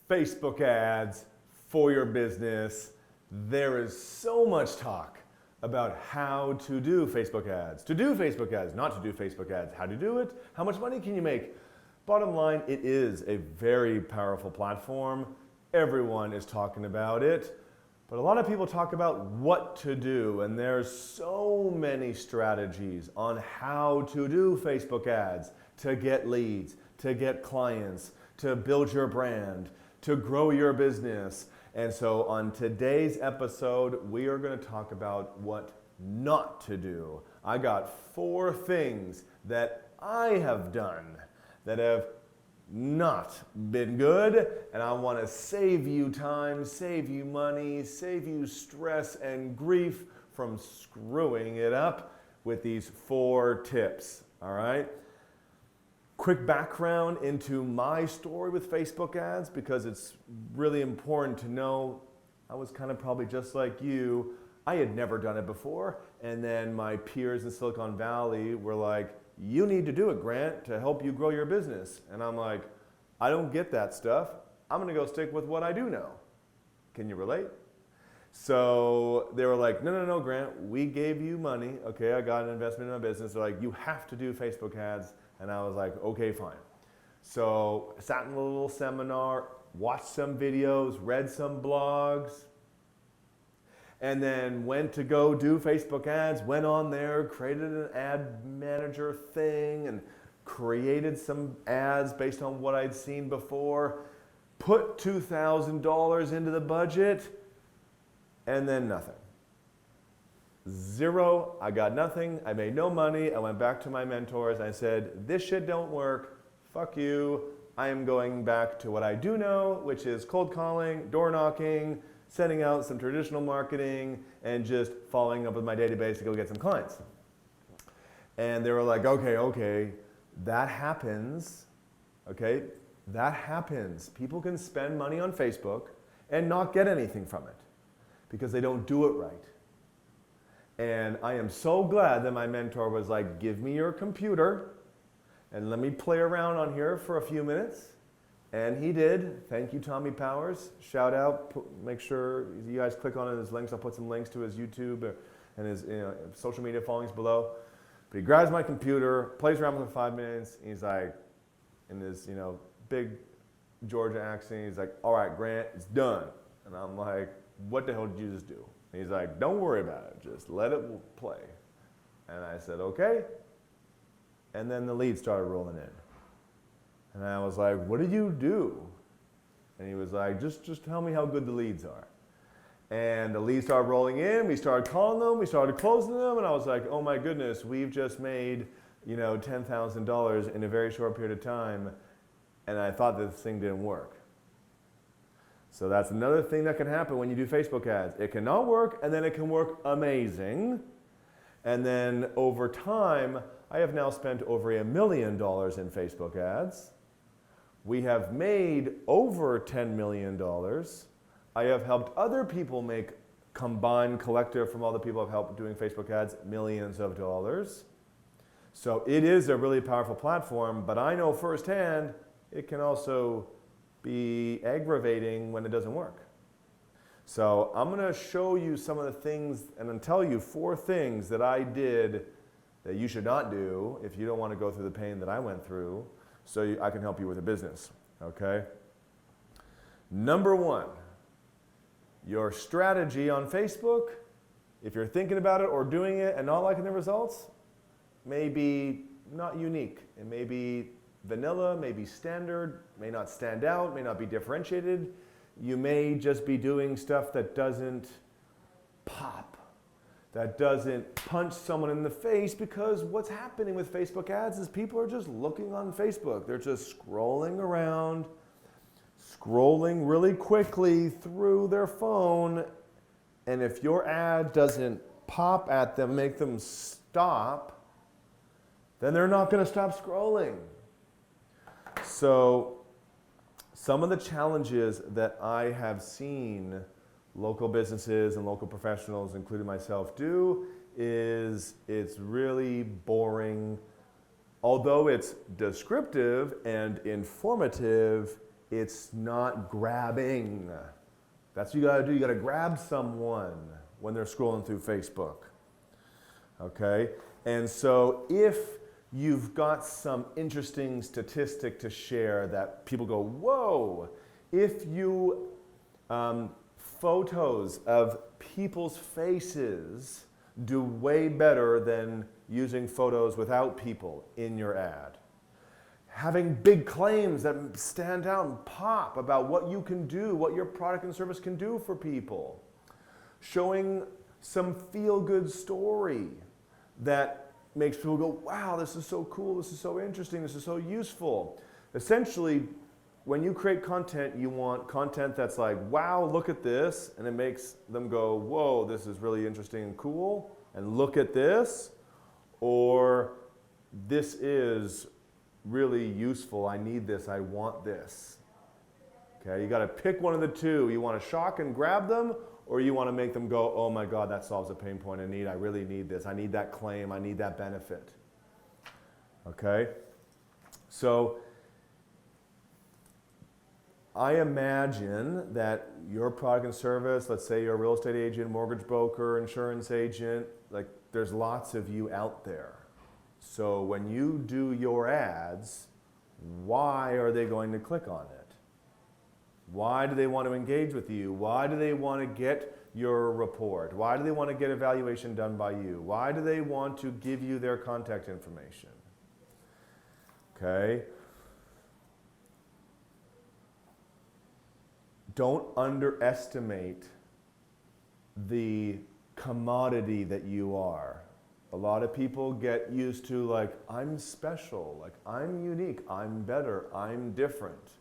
Facebook ads for your business. There is so much talk about how to do Facebook ads, not to do Facebook ads, how to do it, how much money can you make. Bottom line, it is a very powerful platform. Everyone is talking about it, but a lot of people talk about what to do, and there's so many strategies on how to do Facebook ads to get leads, to get clients, to build your brand, to grow your business. And so on today's episode, we are going to talk about what not to do. I got 4 things that I have done that have not been good, and I want to save you time, save you money, save you stress and grief from screwing it up with these 4 tips, all right? Quick background into my story with Facebook ads, because it's really important to know. I was kind of probably just like you. I had never done it before, and then my peers in Silicon Valley were like, you need to do it, Grant, to help you grow your business. And I'm like, I don't get that stuff. I'm gonna go stick with what I do know. Can you relate? So they were like, no, Grant, we gave you money. Okay, I got an investment in my business. They're like, you have to do Facebook ads. And I was like, okay, fine. So I sat in a little seminar, watched some videos, read some blogs, and then went to go do Facebook ads, went on there, created an ad manager thing, and created some ads based on what I'd seen before, put $2,000 into the budget, and then nothing. 0, I got nothing, I made no money. I went back to my mentors, I said, this shit don't work, fuck you. I am going back to what I do know, which is cold calling, door knocking, sending out some traditional marketing, and just following up with my database to go get some clients. And they were like, okay, that happens, okay? That happens. People can spend money on Facebook and not get anything from it because they don't do it right. And I am so glad that my mentor was like, give me your computer and let me play around on here for a few minutes. And he did. Thank you, Tommy Powers. Shout out. Make sure you guys click on his links. I'll put some links to his YouTube and his social media followings below. But he grabs my computer, plays around with it for 5 minutes. And he's like, in this big Georgia accent, he's like, all right, Grant, it's done. And I'm like, what the hell did you just do? And he's like, don't worry about it. Just let it play. And I said, okay. And then the leads started rolling in. And I was like, what did you do? And he was like, just tell me how good the leads are. And the leads started rolling in. We started calling them. We started closing them. And I was like, oh my goodness, we've just made $10,000 in a very short period of time. And I thought this thing didn't work. So that's another thing that can happen when you do Facebook ads. It cannot work, and then it can work amazing. And then over time, I have now spent over $1 million in Facebook ads. We have made over $10 million. I have helped other people make combined collective from all the people I've helped doing Facebook ads, millions of dollars. So it is a really powerful platform, but I know firsthand it can also be aggravating when it doesn't work. So I'm going to show you some of the things and then tell you 4 things that I did that you should not do if you don't want to go through the pain that I went through, so I can help you with a business, okay? Number 1, your strategy on Facebook, if you're thinking about it or doing it and not liking the results, may be not unique. It may be vanilla, may be standard, may not stand out, may not be differentiated. You may just be doing stuff that doesn't pop, that doesn't punch someone in the face, because what's happening with Facebook ads is people are just looking on Facebook. They're just scrolling around, scrolling really quickly through their phone, and if your ad doesn't pop at them, make them stop, then they're not going to stop scrolling. So some of the challenges that I have seen local businesses and local professionals, including myself, do is it's really boring. Although it's descriptive and informative, It's not grabbing. That's what you gotta do. You gotta grab someone when they're scrolling through Facebook. Okay? And so if you've got some interesting statistic to share that people go, whoa, if you, photos of people's faces do way better than using photos without people in your ad. Having big claims that stand out and pop about what you can do, what your product and service can do for people. Showing some feel-good story that makes people go, wow, this is so cool, this is so interesting, this is so useful. Essentially, when you create content, you want content that's like, wow, look at this, and it makes them go, whoa, this is really interesting and cool, and look at this, or this is really useful, I need this, I want this. Okay, you gotta pick one of the two. You wanna shock and grab them, or you wanna make them go, oh my God, that solves a pain point I need, I really need this, I need that claim, I need that benefit. Okay, so I imagine that your product and service, let's say you're a real estate agent, mortgage broker, insurance agent, like there's lots of you out there. So when you do your ads, why are they going to click on it? Why do they want to engage with you? Why do they want to get your report? Why do they want to get evaluation done by you? Why do they want to give you their contact information? Okay? Don't underestimate the commodity that you are. A lot of people get used to like, I'm special, like I'm unique, I'm better, I'm different.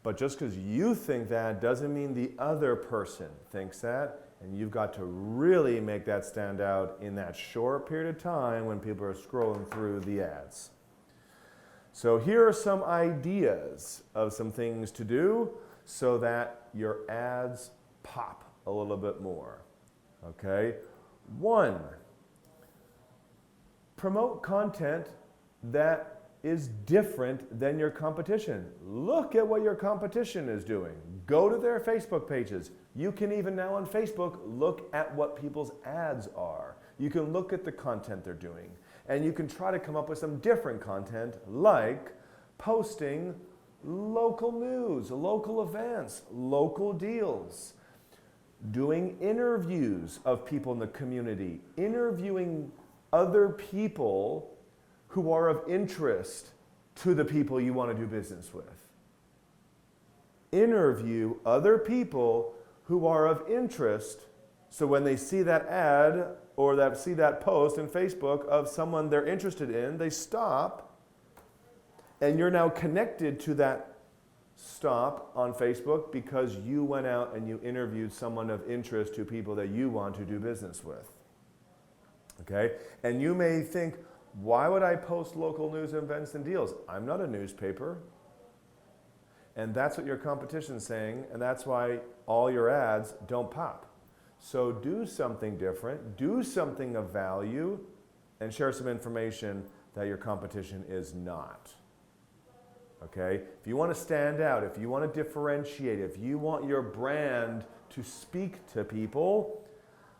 But just because you think that doesn't mean the other person thinks that, and you've got to really make that stand out in that short period of time when people are scrolling through the ads. So here are some ideas of some things to do so that your ads pop a little bit more. Okay? 1, promote content that is different than your competition. Look at what your competition is doing. Go to their Facebook pages. You can even now on Facebook look at what people's ads are. You can look at the content they're doing. And you can try to come up with some different content like posting local news, local events, local deals, doing interviews of people in the community, interviewing other people who are of interest to the people you want to do business with. Interview other people who are of interest, so when they see that ad or see that post in Facebook of someone they're interested in, they stop, and you're now connected to that stop on Facebook because you went out and you interviewed someone of interest to people that you want to do business with. Okay? And you may think, why would I post local news events and deals? I'm not a newspaper. And that's what your competition's saying, and that's why all your ads don't pop. So do something different, do something of value, and share some information that your competition is not. Okay? If you want to stand out, if you want to differentiate, if you want your brand to speak to people,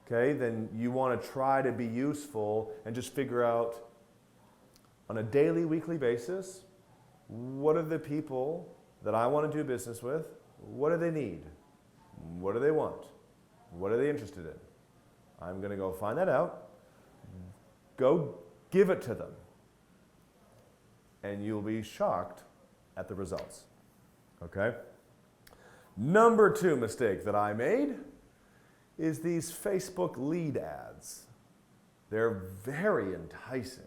okay, then you want to try to be useful and just figure out on a daily, weekly basis, what are the people that I want to do business with? What do they need? What do they want? What are they interested in? I'm going to go find that out. Go give it to them. And you'll be shocked at the results. Okay? Number 2 mistake that I made is these Facebook lead ads. They're very enticing.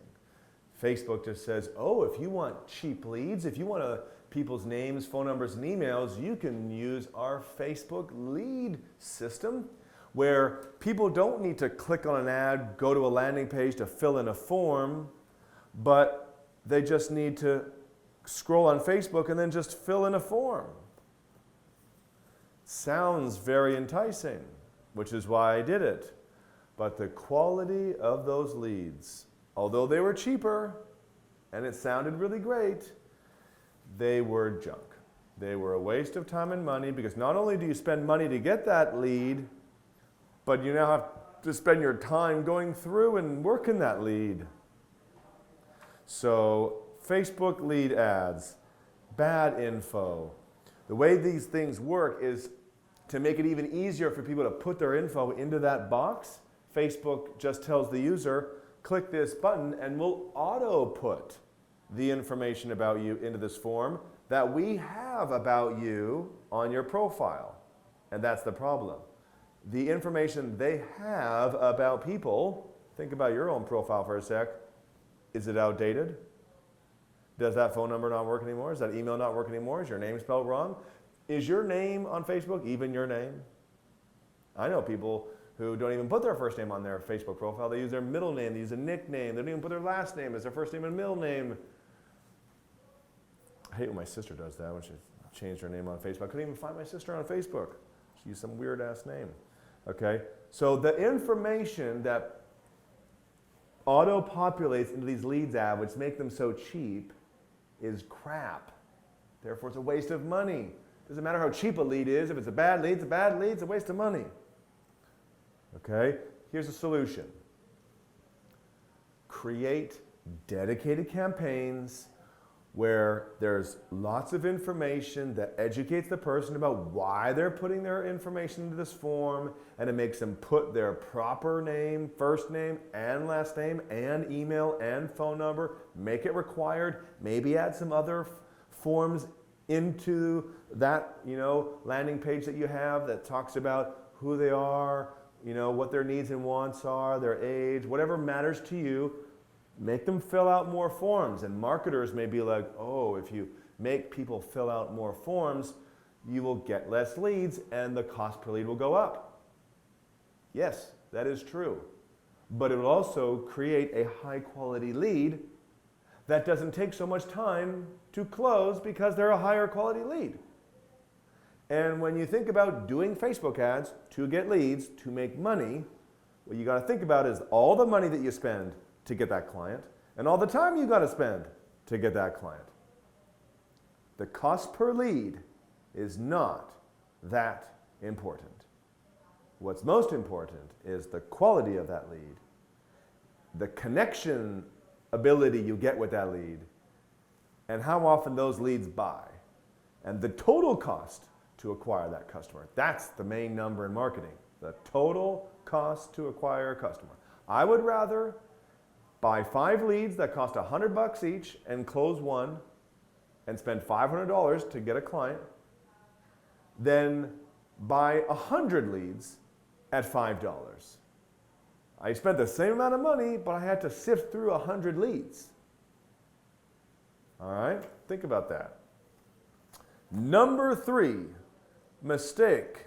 Facebook just says, oh, if you want cheap leads, if you want people's names, phone numbers, and emails, you can use our Facebook lead system where people don't need to click on an ad, go to a landing page to fill in a form, but they just need to scroll on Facebook and then just fill in a form. Sounds very enticing, which is why I did it. But the quality of those leads, although they were cheaper and it sounded really great, they were junk. They were a waste of time and money because not only do you spend money to get that lead, but you now have to spend your time going through and working that lead. So Facebook lead ads, bad info. The way these things work is to make it even easier for people to put their info into that box. Facebook just tells the user, click this button and we'll auto put the information about you into this form that we have about you on your profile. And that's the problem. The information they have about people, think about your own profile for a sec, is it outdated? Does that phone number not work anymore? Does that email not work anymore? Is your name spelled wrong? Is your name on Facebook even your name? I know people who don't even put their first name on their Facebook profile. They use their middle name, they use a nickname, they don't even put their last name as their first name and middle name. I hate when my sister does that, when she changed her name on Facebook. I couldn't even find my sister on Facebook. She used some weird ass name. Okay, so the information that auto-populates into these leads ad, which make them so cheap, is crap. Therefore, it's a waste of money. Doesn't matter how cheap a lead is. If it's a bad lead, it's a bad lead. It's a waste of money. Okay? Here's a solution. Create dedicated campaigns where there's lots of information that educates the person about why they're putting their information into this form, and it makes them put their proper name, first name, and last name, and email, and phone number. Make it required. Maybe add some other forms into that, landing page that you have that talks about who they are, what their needs and wants are, their age, whatever matters to you. Make them fill out more forms. And marketers may be like, oh, if you make people fill out more forms, you will get less leads and the cost per lead will go up. Yes, that is true. But it will also create a high quality lead that doesn't take so much time to close because they're a higher quality lead. And when you think about doing Facebook ads to get leads, to make money, what you got to think about is all the money that you spend to get that client and all the time you got to spend to get that client. The cost per lead is not that important. What's most important is the quality of that lead, the connection ability you get with that lead, and how often those leads buy, and the total cost to acquire that customer. That's the main number in marketing, the total cost to acquire a customer. I would rather buy 5 leads that cost $100 each and close one and spend $500 to get a client than buy 100 leads at $5. I spent the same amount of money, but I had to sift through 100 leads. All right, think about that. Number 3 mistake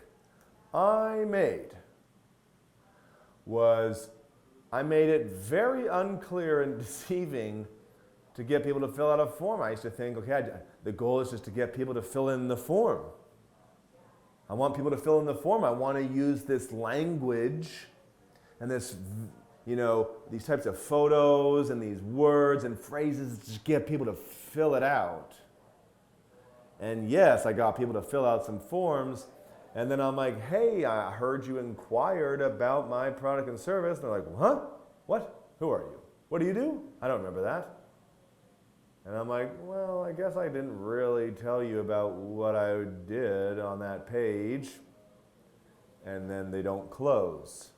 I made was I made it very unclear and deceiving to get people to fill out a form. I used to think, okay, the goal is just to get people to fill in the form. I want people to fill in the form. I want to use this language and this, these types of photos and these words and phrases to just get people to fill it out. And yes, I got people to fill out some forms. And then I'm like, hey, I heard you inquired about my product and service. And they're like, huh? What? Who are you? What do you do? I don't remember that. And I'm like, well, I guess I didn't really tell you about what I did on that page. And then they don't close.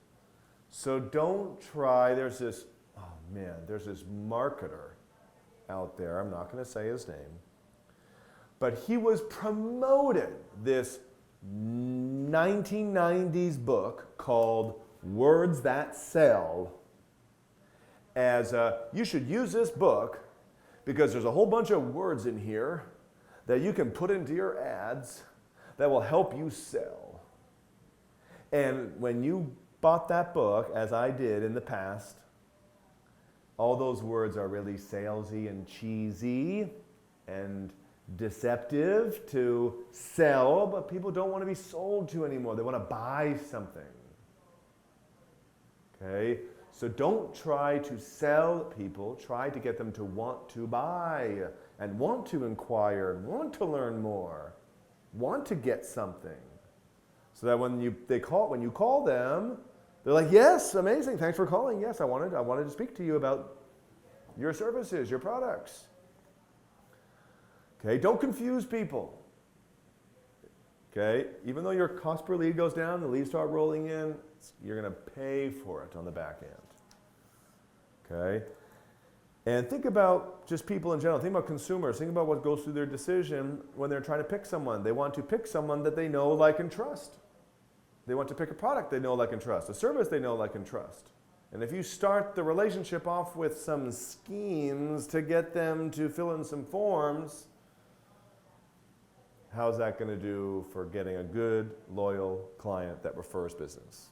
So don't try, there's this marketer out there, I'm not going to say his name, but he was promoting this 1990s book called Words That Sell as you should use this book because there's a whole bunch of words in here that you can put into your ads that will help you sell. And when you bought that book, as I did in the past, all those words are really salesy and cheesy and deceptive to sell, but people don't want to be sold to anymore. They want to buy something. Okay? So don't try to sell people. Try to get them to want to buy and want to inquire and want to learn more. want to get something. So that when you call them, they're like, yes, amazing, thanks for calling. Yes, I wanted to speak to you about your services, your products. Okay, don't confuse people. Okay, even though your cost per lead goes down, the leads start rolling in, you're going to pay for it on the back end. Okay, and think about just people in general. Think about consumers. Think about what goes through their decision when they're trying to pick someone. They want to pick someone that they know, like, and trust. They want to pick a product they know, like, and trust, a service they know, like, and trust. And if you start the relationship off with some schemes to get them to fill in some forms, how's that going to do for getting a good, loyal client that refers business?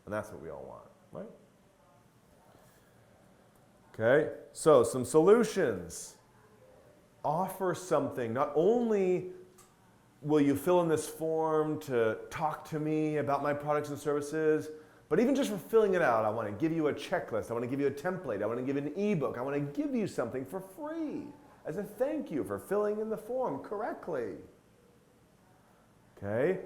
And that's what we all want, right? Okay, so some solutions. Offer something. Not only will you fill in this form to talk to me about my products and services, but even just for filling it out, I want to give you a checklist. I want to give you a template. I want to give you an ebook. I want to give you something for free as a thank you for filling in the form correctly. Okay?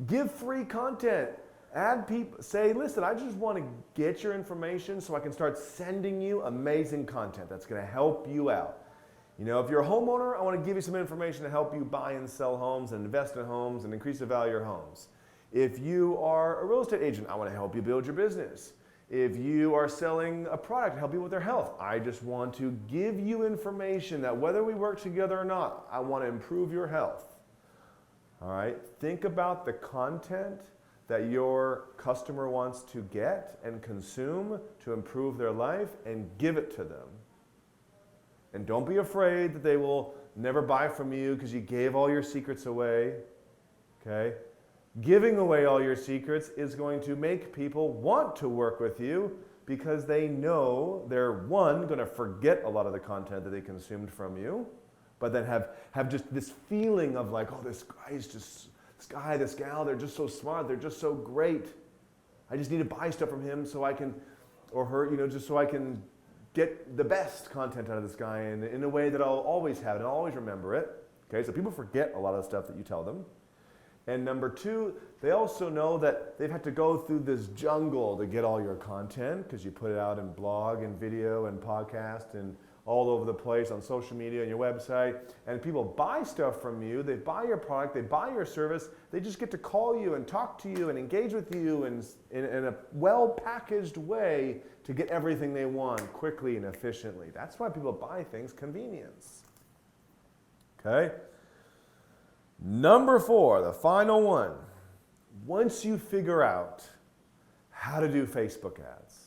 Give free content. Add people. Say, listen, I just want to get your information so I can start sending you amazing content that's going to help you out. You know, if you're a homeowner, I want to give you some information to help you buy and sell homes and invest in homes and increase the value of your homes. If you are a real estate agent, I want to help you build your business. If you are selling a product to help you with their health, I just want to give you information that whether we work together or not, I want to improve your health. All right? Think about the content that your customer wants to get and consume to improve their life and give it to them. And don't be afraid that they will never buy from you because you gave all your secrets away. Okay? Giving away all your secrets is going to make people want to work with you because they know they're, one, going to forget a lot of the content that they consumed from you, but then have just this feeling of like, oh, this guy, this gal, they're just so smart, they're just so great. I just need to buy stuff from him so I can, or her, you know, just so I can get the best content out of this guy in a way that I'll always have it and I'll always remember it. Okay, so people forget a lot of the stuff that you tell them. And number two, they also know that they've had to go through this jungle to get all your content because you put it out in blog and video and podcast and all over the place on social media and your website. And people buy stuff from you, they buy your product, they buy your service, they just get to call you and talk to you and engage with you in a well-packaged way to get everything they want quickly and efficiently. That's why people buy things, convenience. Okay? Number 4, the final one. Once you figure out how to do Facebook ads,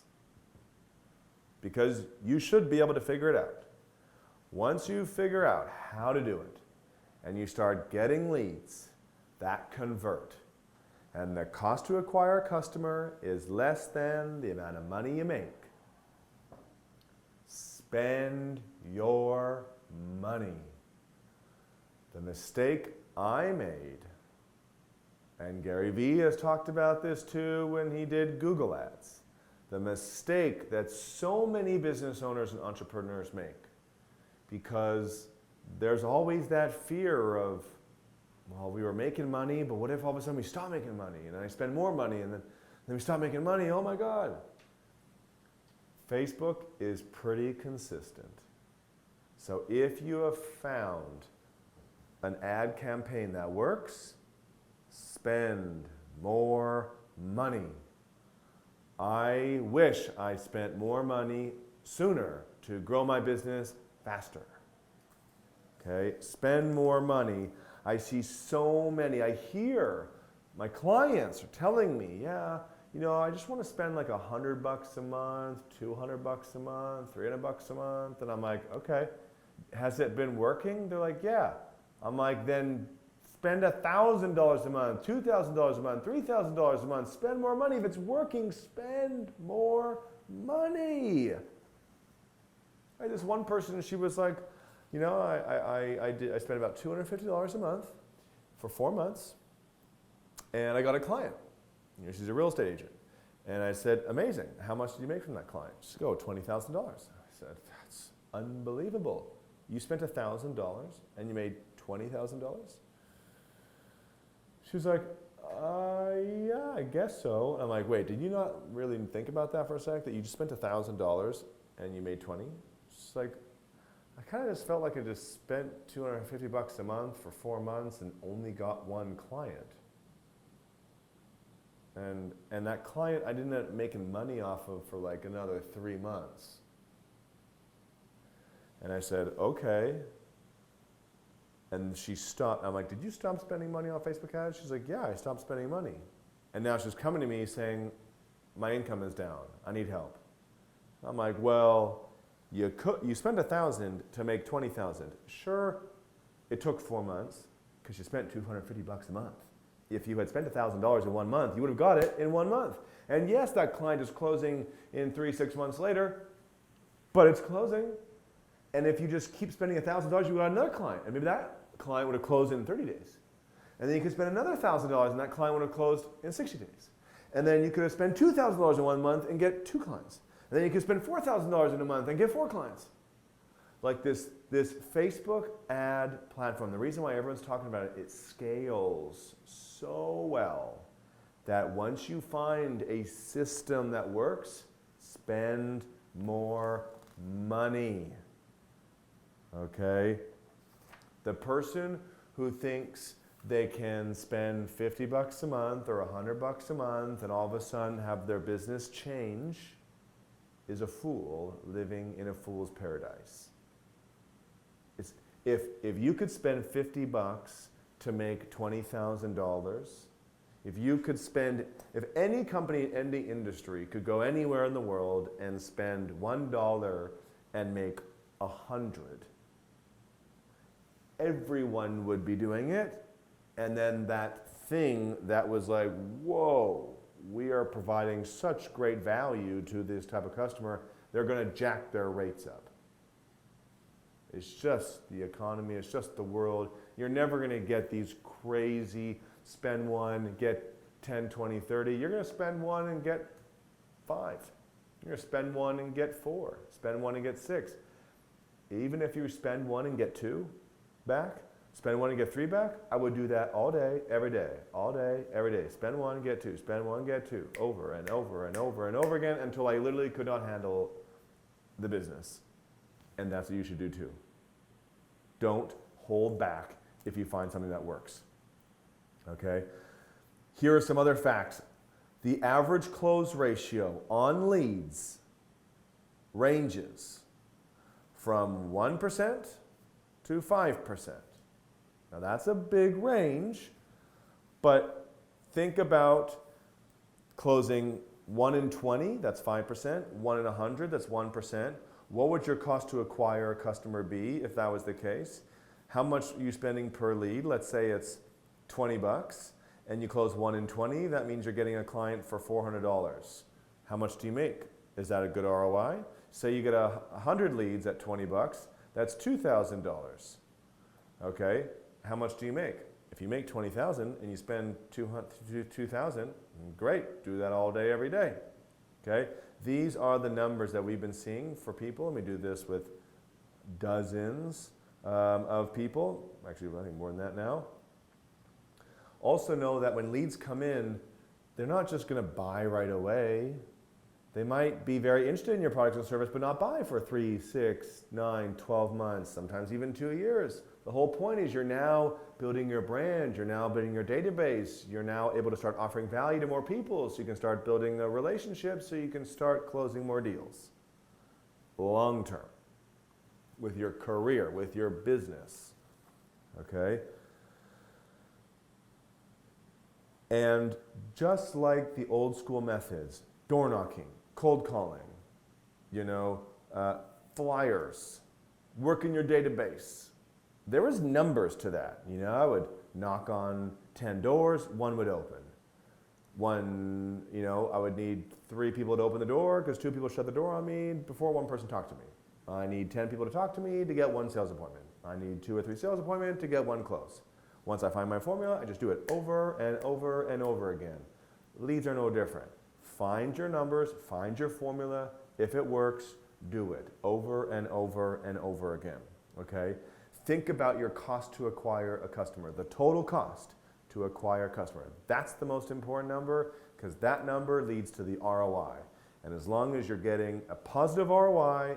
because you should be able to figure it out. Once you figure out how to do it and you start getting leads that convert, and the cost to acquire a customer is less than the amount of money you make, spend your money. The mistake I made, and Gary Vee has talked about this too when he did Google ads, the mistake that so many business owners and entrepreneurs make, because there's always that fear of, well, we were making money, but what if all of a sudden we stop making money and then I spend more money and then we stop making money, oh my God. Facebook is pretty consistent. So if you have found an ad campaign that works, spend more money. I wish I spent more money sooner to grow my business faster. Okay, spend more money. I see so many, I hear my clients are telling me, yeah, you know, I just want to spend like $100 a month, $200 a month, $300 a month. And I'm like, okay, has it been working? They're like, yeah. I'm like, then spend $1,000 a month, $2,000 a month, $3,000 a month. Spend more money. If it's working, spend more money. Right, this one person, she was like, you know, I spent about $250 a month for 4 months, and I got a client. You know, she's a real estate agent. And I said, amazing. How much did you make from that client? She said, oh, $20,000. I said, that's unbelievable. You spent $1,000 and you made $20,000? She was like, yeah, I guess so. And I'm like, wait, did you not really think about that for a sec? That you just spent $1,000 and you made 20? She's like, I kind of just felt like I just spent $250 a month for 4 months and only got one client. And that client I didn't end up making money off of for like another 3 months. And I said, okay. And she stopped. I'm like, did you stop spending money on Facebook ads? She's like, yeah, I stopped spending money. And now she's coming to me saying, my income is down. I need help. I'm like, well, you spent $1,000 to make $20,000. Sure, it took 4 months because you spent $250 a month. If you had spent $1,000 in 1 month, you would have got it in 1 month. And yes, that client is closing in 3-6 months later, but it's closing. And if you just keep spending $1,000, you got another client. And maybe that client would have closed in 30 days. And then you could spend another $1,000 and that client would have closed in 60 days. And then you could have spent $2,000 in 1 month and get 2 clients. And then you could spend $4,000 in a month and get 4 clients. Like this Facebook ad platform, the reason why everyone's talking about it, it scales so well that once you find a system that works, spend more money. Okay? The person who thinks they can spend $50 a month or $100 a month and all of a sudden have their business change is a fool living in a fool's paradise. If you could spend $50 to make $20,000, if any company in any industry could go anywhere in the world and spend $1 and make 100, everyone would be doing it. And then that thing that was like, whoa, we are providing such great value to this type of customer, they're going to jack their rates up. It's just the economy, it's just the world. You're never going to get these crazy spend one, get 10, 20, 30. You're going to spend one and get 5. You're going to spend one and get 4. Spend one and get 6. Even if you spend one and get 2 back, spend one and get 3 back, I would do that all day, every day, all day, every day. Spend one and get 2, spend one and get 2, over and over and over and over again until I literally could not handle the business. And that's what you should do too. Don't hold back if you find something that works. Okay? Here are some other facts. The average close ratio on leads ranges from 1% to 5%. Now that's a big range, but think about closing 1 in 20, that's 5%, 1 in 100, that's 1%. What would your cost to acquire a customer be if that was the case? How much are you spending per lead? Let's say it's $20 and you close 1 in 20, that means you're getting a client for $400. How much do you make? Is that a good ROI? Say you get 100 leads at $20, that's $2,000. Okay, how much do you make? If you make $20,000 and you spend $2,000, great, do that all day, every day. Okay, these are the numbers that we've been seeing for people. Let me do this with dozens of people. Actually, I think more than that now. Also know that when leads come in, they're not just going to buy right away. They might be very interested in your product and service, but not buy for 3, 6, 9, 12 months, sometimes even 2 years. The whole point is you're now building your brand, you're now building your database, you're now able to start offering value to more people so you can start building a relationship so you can start closing more deals. Long term, with your career, with your business, okay? And just like the old school methods, door knocking, cold calling, flyers, work in your database. There was numbers to that. I would knock on 10 doors, 1 would open. I would need 3 people to open the door because 2 people shut the door on me before 1 person talked to me. I need 10 people to talk to me to get 1 sales appointment. I need 2 or 3 sales appointments to get 1 close. Once I find my formula, I just do it over and over and over again. Leads are no different. Find your numbers, find your formula. If it works, do it over and over and over again, okay? Think about your cost to acquire a customer, the total cost. to acquire customer. That's the most important number because that number leads to the ROI. And as long as you're getting a positive ROI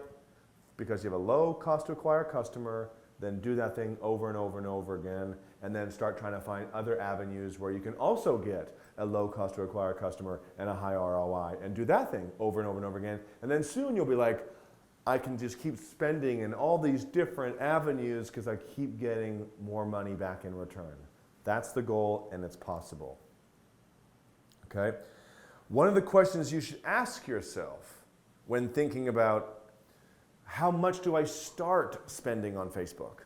because you have a low cost to acquire customer, then do that thing over and over and over again, and then start trying to find other avenues where you can also get a low cost to acquire customer and a high ROI, and do that thing over and over and over again. And then soon you'll be like, I can just keep spending in all these different avenues because I keep getting more money back in return. That's the goal, and it's possible. Okay? One of the questions you should ask yourself when thinking about how much do I start spending on Facebook?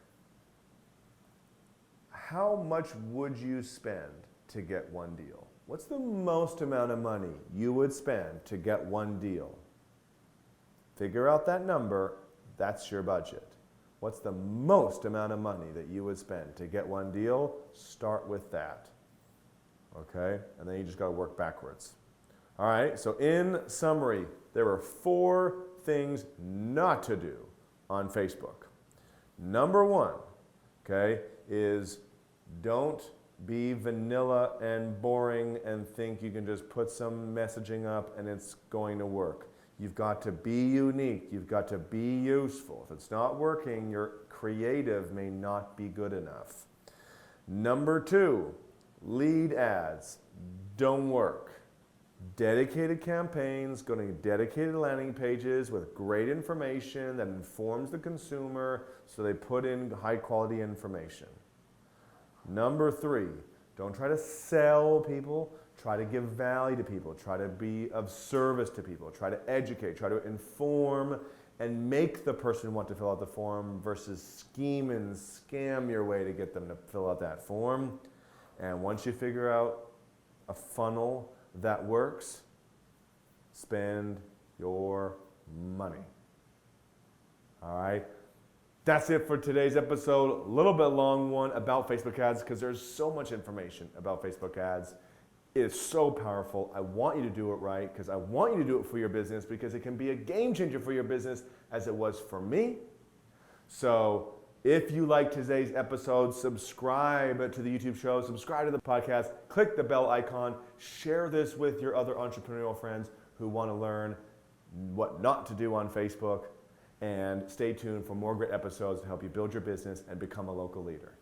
How much would you spend to get one deal? What's the most amount of money you would spend to get one deal? Figure out that number. That's your budget. What's the most amount of money that you would spend to get one deal? Start with that. Okay? And then you just got to work backwards. All right? So in summary, there are 4 things not to do on Facebook. Number 1, okay, is don't be vanilla and boring and think you can just put some messaging up and it's going to work. You've got to be unique. You've got to be useful. If it's not working, your creative may not be good enough. Number 2, lead ads don't work. Dedicated campaigns, go to dedicated landing pages with great information that informs the consumer so they put in high quality information. Number 3, don't try to sell people, try to give value to people, try to be of service to people, try to educate, try to inform and make the person want to fill out the form versus scheme and scam your way to get them to fill out that form. And once you figure out a funnel that works, spend your money. All right? That's it for today's episode. A little bit long one about Facebook ads because there's so much information about Facebook ads. It is so powerful. I want you to do it right because I want you to do it for your business because it can be a game changer for your business as it was for me. So if you like today's episode, subscribe to the YouTube show, subscribe to the podcast, click the bell icon, share this with your other entrepreneurial friends who want to learn what not to do on Facebook, and stay tuned for more great episodes to help you build your business and become a local leader.